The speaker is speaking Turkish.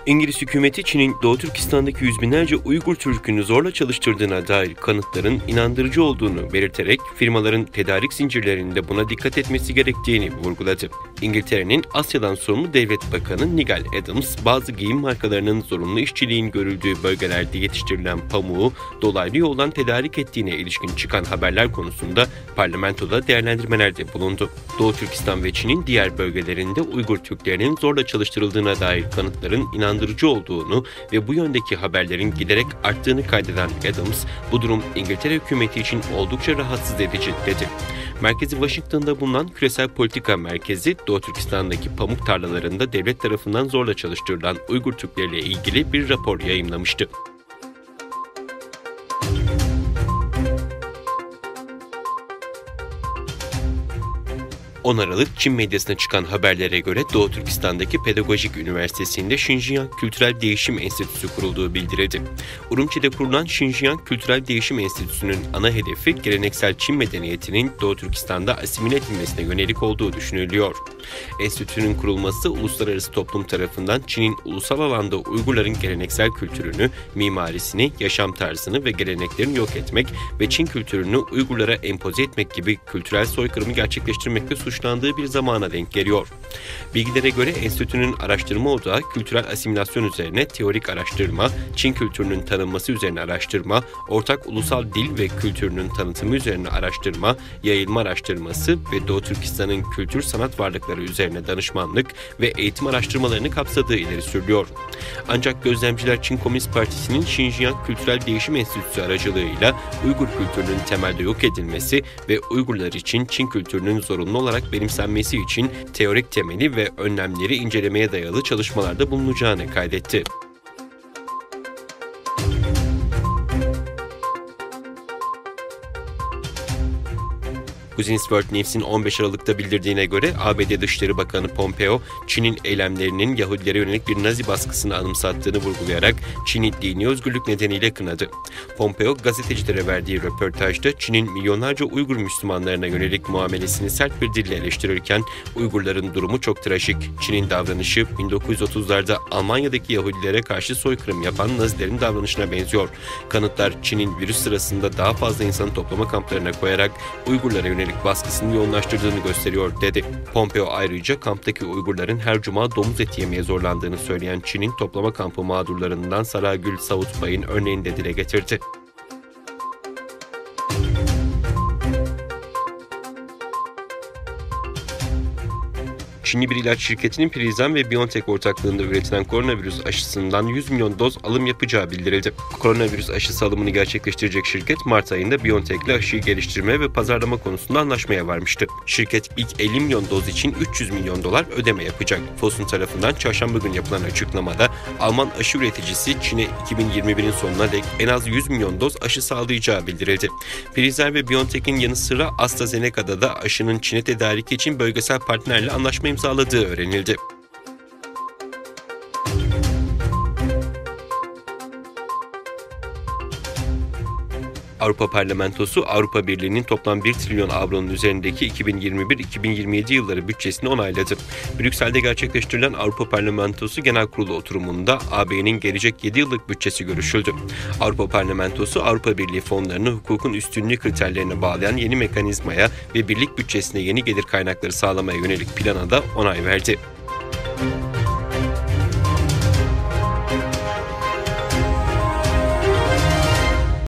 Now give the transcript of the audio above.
İngiliz hükümeti Çin'in Doğu Türkistan'daki yüz binlerce Uygur Türk'ünü zorla çalıştırdığına dair kanıtların inandırıcı olduğunu belirterek firmaların tedarik zincirlerinde buna dikkat etmesi gerektiğini vurguladı. İngiltere'nin Asya'dan sorumlu Devlet Bakanı Nigel Adams, bazı giyim markalarının zorunlu işçiliğin görüldüğü bölgelerde yetiştirilen pamuğu dolaylı yoldan tedarik ettiğine ilişkin çıkan haberler konusunda parlamentoda değerlendirmelerde bulundu. Doğu Türkistan ve Çin'in diğer bölgelerinde Uygur Türklerinin zorla çalıştırıldığına dair kanıtların inandırıcı olduğunu ve bu yöndeki haberlerin giderek arttığını kaydeden Adams, bu durum İngiltere hükümeti için oldukça rahatsız edici dedi. Merkezi Washington'da bulunan Küresel Politika Merkezi, Doğu Türkistan'daki pamuk tarlalarında devlet tarafından zorla çalıştırılan Uygur Türkleriyle ilgili bir rapor yayımlamıştı. 10 Aralık Çin medyasına çıkan haberlere göre Doğu Türkistan'daki Pedagojik Üniversitesi'nde Şinjiang Kültürel Değişim Enstitüsü kurulduğu bildirildi. Urumçi'de kurulan Şinjiang Kültürel Değişim Enstitüsü'nün ana hedefi geleneksel Çin medeniyetinin Doğu Türkistan'da asimile edilmesine yönelik olduğu düşünülüyor. Enstitünün kurulması uluslararası toplum tarafından Çin'in ulusal alanda Uygurların geleneksel kültürünü, mimarisini, yaşam tarzını ve geleneklerini yok etmek ve Çin kültürünü Uygurlara empoze etmek gibi kültürel soykırımı gerçekleştirmekle suçlandığı bir zamana denk geliyor. Bilgilere göre enstitünün araştırma odağı kültürel asimilasyon üzerine teorik araştırma, Çin kültürünün tanınması üzerine araştırma, ortak ulusal dil ve kültürünün tanıtımı üzerine araştırma, yayılma araştırması ve Doğu Türkistan'ın kültür sanat varlıkları üzerine danışmanlık ve eğitim araştırmalarını kapsadığı ileri sürülüyor. Ancak gözlemciler Çin Komünist Partisi'nin Şinjiang Kültürel Değişim Enstitüsü aracılığıyla Uygur kültürünün temelde yok edilmesi ve Uygurlar için Çin kültürünün zorunlu olarak benimsenmesi için teorik temeli ve önlemleri incelemeye dayalı çalışmalarda bulunacağını kaydetti. Business World News'in 15 Aralık'ta bildirdiğine göre ABD Dışişleri Bakanı Pompeo, Çin'in eylemlerinin Yahudilere yönelik bir Nazi baskısını anımsattığını vurgulayarak Çin'i dini özgürlük nedeniyle kınadı. Pompeo, gazetecilere verdiği röportajda Çin'in milyonlarca Uygur Müslümanlarına yönelik muamelesini sert bir dille eleştirirken, Uygurların durumu çok trajik. Çin'in davranışı 1930'larda Almanya'daki Yahudilere karşı soykırım yapan Nazilerin davranışına benziyor. Kanıtlar Çin'in virüs sırasında daha fazla insanı toplama kamplarına koyarak Uygurlara yönelik baskısını yoğunlaştırdığını gösteriyor dedi. Pompeo ayrıca kamptaki Uygurların her cuma domuz eti yemeye zorlandığını söyleyen Çin'in toplama kampı mağdurlarından Saragül Savutbay'ın örneğini de dile getirdi. Çinli bir ilaç şirketinin Prizren ve BioNTech ortaklığında üretilen koronavirüs aşısından 100 milyon doz alım yapacağı bildirildi. Koronavirüs aşısı alımını gerçekleştirecek şirket Mart ayında BioNTech ile aşıyı geliştirme ve pazarlama konusunda anlaşmaya varmıştı. Şirket ilk 50 milyon doz için 300 milyon dolar ödeme yapacak. Fosun tarafından çarşamba günü yapılan açıklamada Alman aşı üreticisi Çin'e 2021'in sonuna dek en az 100 milyon doz aşı sağlayacağı bildirildi. Pfizer ve BioNTech'in yanı sıra AstraZeneca'da da aşının Çin'e tedariki için bölgesel partnerle anlaşma imzaladığı öğrenildi. Avrupa Parlamentosu, Avrupa Birliği'nin toplam 1 trilyon avronun üzerindeki 2021-2027 yılları bütçesini onayladı. Brüksel'de gerçekleştirilen Avrupa Parlamentosu Genel Kurulu oturumunda AB'nin gelecek 7 yıllık bütçesi görüşüldü. Avrupa Parlamentosu, Avrupa Birliği fonlarını hukukun üstünlüğü kriterlerine bağlayan yeni mekanizmaya ve birlik bütçesine yeni gelir kaynakları sağlamaya yönelik plana da onay verdi.